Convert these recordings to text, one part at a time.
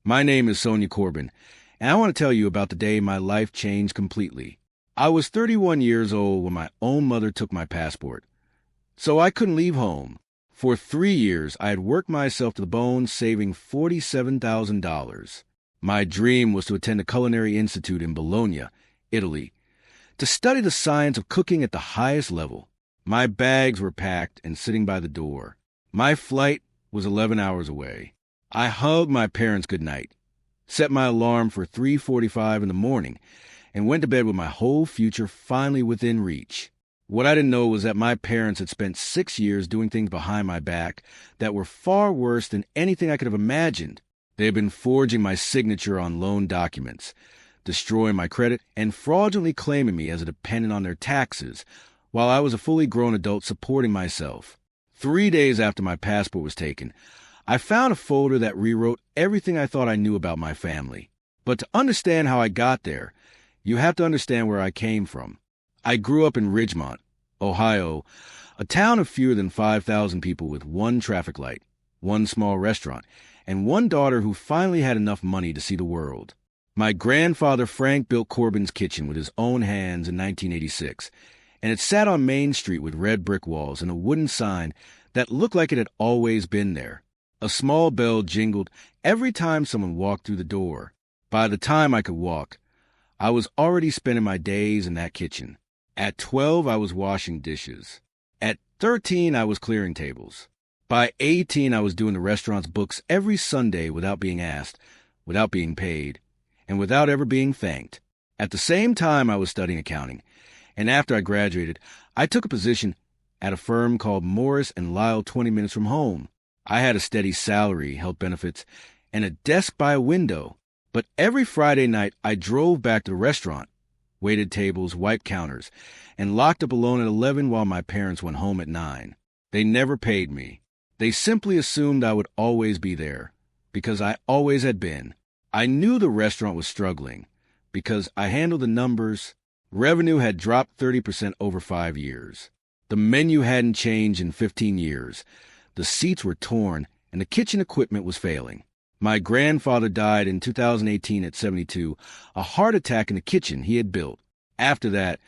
My name is Sonia Corbin, and I want to tell you about the day my life changed completely. I was 31 years old when my own mother took my passport, so I couldn't leave home. For 3 years, I had worked myself to the bone, saving $47,000. My dream was to attend a culinary institute in Bologna, Italy, to study the science of cooking at the highest level. My bags were packed and sitting by the door. My flight was 11 hours away. I hugged my parents goodnight, set my alarm for 3:45 in the morning, and went to bed with my whole future finally within reach. What I didn't know was that my parents had spent 6 years doing things behind my back that were far worse than anything I could have imagined. They had been forging my signature on loan documents, destroying my credit, and fraudulently claiming me as a dependent on their taxes, while I was a fully grown adult supporting myself. 3 days after my passport was taken, I found a folder that rewrote everything I thought I knew about my family. But to understand how I got there, you have to understand where I came from. I grew up in Ridgemont, Ohio, a town of fewer than 5,000 people with one traffic light, one small restaurant, and one daughter who finally had enough money to see the world. My grandfather Frank built Corbin's Kitchen with his own hands in 1986, and it sat on Main Street with red brick walls and a wooden sign that looked like it had always been there. A small bell jingled every time someone walked through the door. By the time I could walk, I was already spending my days in that kitchen. At 12, I was washing dishes. At 13, I was clearing tables. By 18, I was doing the restaurant's books every Sunday without being asked, without being paid, and without ever being thanked. At the same time, I was studying accounting, and after I graduated, I took a position at a firm called Morris & Lyle 20 minutes from home. I had a steady salary, health benefits, and a desk by a window. But every Friday night, I drove back to the restaurant, waited tables, wiped counters, and locked up alone at 11 while my parents went home at 9. They never paid me. They simply assumed I would always be there, because I always had been. I knew the restaurant was struggling, because I handled the numbers. Revenue had dropped 30% over 5 years. The menu hadn't changed in 15 years. The seats were torn, and the kitchen equipment was failing. My grandfather died in 2018 at 72, a heart attack in the kitchen he had built. After that,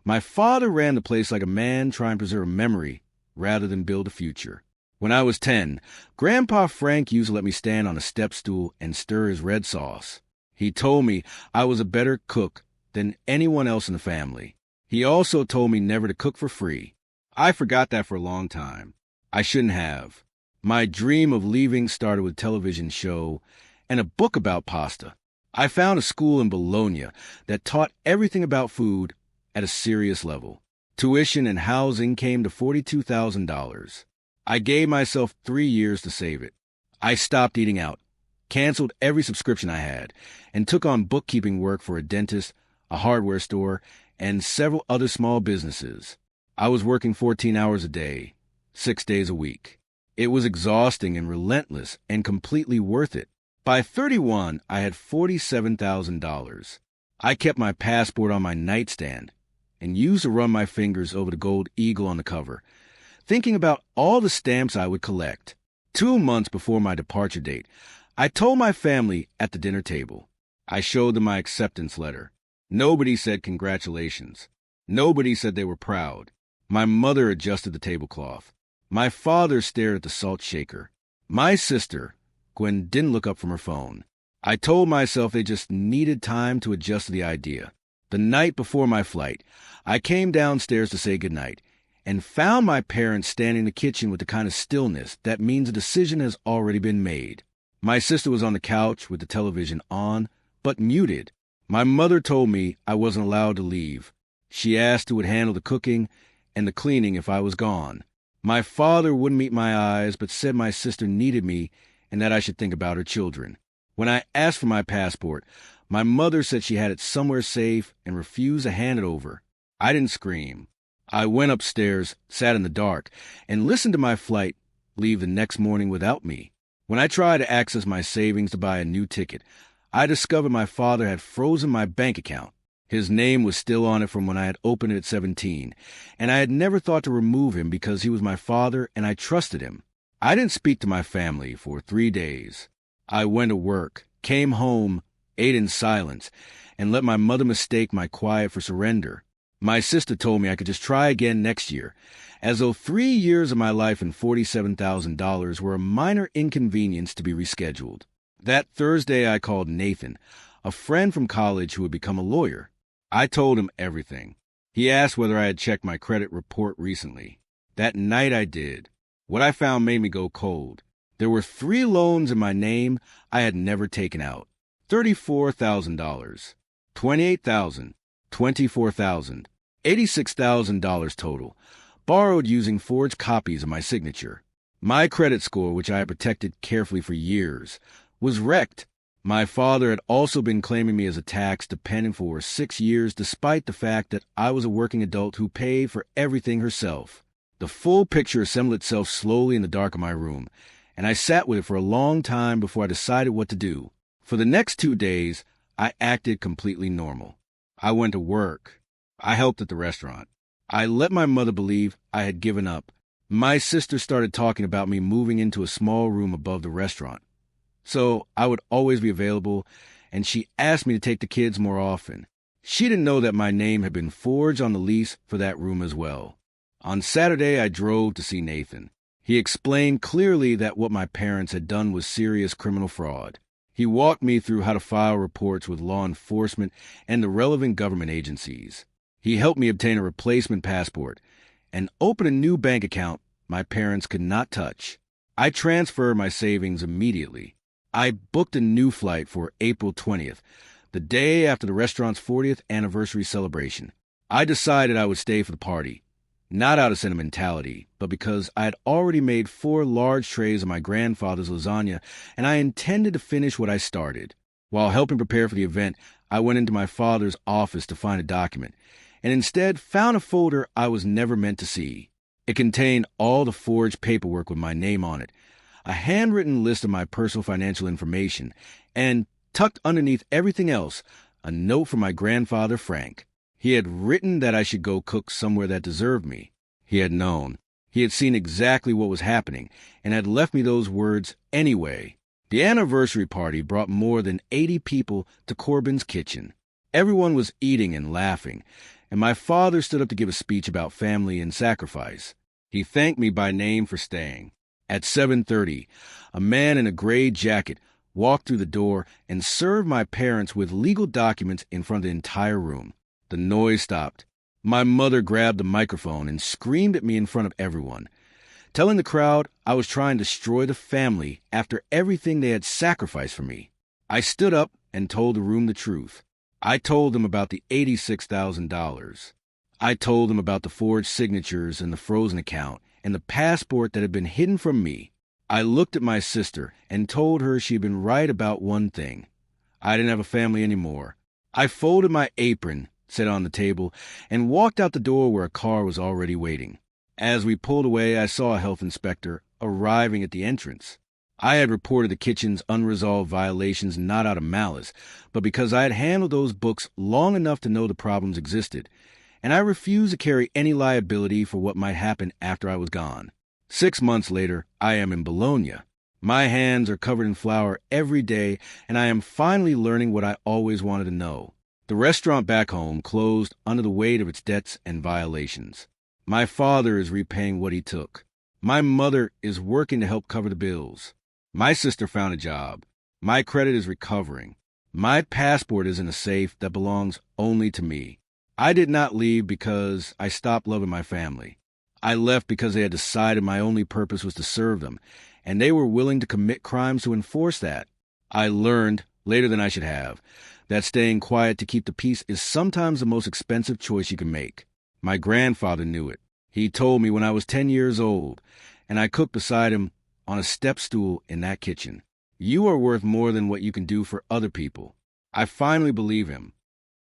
my father ran the place like a man trying to preserve a memory rather than build a future. When I was 10, Grandpa Frank used to let me stand on a step stool and stir his red sauce. He told me I was a better cook than anyone else in the family. He also told me never to cook for free. I forgot that for a long time. I shouldn't have. My dream of leaving started with a television show and a book about pasta. I found a school in Bologna that taught everything about food at a serious level. Tuition and housing came to $42,000. I gave myself 3 years to save it. I stopped eating out, canceled every subscription I had, and took on bookkeeping work for a dentist, a hardware store, and several other small businesses. I was working 14 hours a day, 6 days a week. It was exhausting and relentless and completely worth it. By 31, I had $47,000. I kept my passport on my nightstand and used to run my fingers over the gold eagle on the cover, thinking about all the stamps I would collect. 2 months before my departure date, I told my family at the dinner table. I showed them my acceptance letter. Nobody said congratulations. Nobody said they were proud. My mother adjusted the tablecloth. My father stared at the salt shaker. My sister, Gwen, didn't look up from her phone. I told myself they just needed time to adjust to the idea. The night before my flight, I came downstairs to say goodnight and found my parents standing in the kitchen with the kind of stillness that means a decision has already been made. My sister was on the couch with the television on, but muted. My mother told me I wasn't allowed to leave. She asked who would handle the cooking and the cleaning if I was gone. My father wouldn't meet my eyes, but said my sister needed me and that I should think about her children. When I asked for my passport, my mother said she had it somewhere safe and refused to hand it over. I didn't scream. I went upstairs, sat in the dark, and listened to my flight leave the next morning without me. When I tried to access my savings to buy a new ticket, I discovered my father had frozen my bank account. His name was still on it from when I had opened it at 17, and I had never thought to remove him because he was my father and I trusted him. I didn't speak to my family for 3 days. I went to work, came home, ate in silence, and let my mother mistake my quiet for surrender. My sister told me I could just try again next year, as though 3 years of my life and $47,000 were a minor inconvenience to be rescheduled. That Thursday I called Nathan, a friend from college who had become a lawyer. I told him everything. He asked whether I had checked my credit report recently. That night I did. What I found made me go cold. There were 3 loans in my name I had never taken out. $34,000, $28,000, $24,000, $86,000 total, borrowed using forged copies of my signature. My credit score, which I had protected carefully for years, was wrecked. My father had also been claiming me as a tax dependent for 6 years, despite the fact that I was a working adult who paid for everything herself. The full picture assembled itself slowly in the dark of my room, and I sat with it for a long time before I decided what to do. For the next 2 days, I acted completely normal. I went to work. I helped at the restaurant. I let my mother believe I had given up. My sister started talking about me moving into a small room above the restaurant, so I would always be available, and she asked me to take the kids more often. She didn't know that my name had been forged on the lease for that room as well. On Saturday, I drove to see Nathan. He explained clearly that what my parents had done was serious criminal fraud. He walked me through how to file reports with law enforcement and the relevant government agencies. He helped me obtain a replacement passport and open a new bank account my parents could not touch. I transferred my savings immediately. I booked a new flight for April 20th, the day after the restaurant's 40th anniversary celebration. I decided I would stay for the party, not out of sentimentality, but because I had already made 4 large trays of my grandfather's lasagna, and I intended to finish what I started. While helping prepare for the event, I went into my father's office to find a document, and instead found a folder I was never meant to see. It contained all the forged paperwork with my name on it, a handwritten list of my personal financial information, and, tucked underneath everything else, a note from my grandfather, Frank. He had written that I should go cook somewhere that deserved me. He had known. He had seen exactly what was happening, and had left me those words anyway. The anniversary party brought more than 80 people to Corbin's kitchen. Everyone was eating and laughing, and my father stood up to give a speech about family and sacrifice. He thanked me by name for staying. At 7:30, a man in a gray jacket walked through the door and served my parents with legal documents in front of the entire room. The noise stopped. My mother grabbed the microphone and screamed at me in front of everyone, telling the crowd I was trying to destroy the family after everything they had sacrificed for me. I stood up and told the room the truth. I told them about the $86,000. I told them about the forged signatures and the frozen account and the passport that had been hidden from me. I looked at my sister and told her she had been right about one thing. I didn't have a family anymore. I folded my apron, set it on the table, and walked out the door where a car was already waiting. As we pulled away, I saw a health inspector arriving at the entrance. I had reported the kitchen's unresolved violations not out of malice, but because I had handled those books long enough to know the problems existed, and I refused to carry any liability for what might happen after I was gone. 6 months later, I am in Bologna. My hands are covered in flour every day, and I am finally learning what I always wanted to know. The restaurant back home closed under the weight of its debts and violations. My father is repaying what he took. My mother is working to help cover the bills. My sister found a job. My credit is recovering. My passport is in a safe that belongs only to me. I did not leave because I stopped loving my family. I left because they had decided my only purpose was to serve them, and they were willing to commit crimes to enforce that. I learned, later than I should have, that staying quiet to keep the peace is sometimes the most expensive choice you can make. My grandfather knew it. He told me when I was 10 years old, and I cooked beside him on a step stool in that kitchen. You are worth more than what you can do for other people. I finally believe him.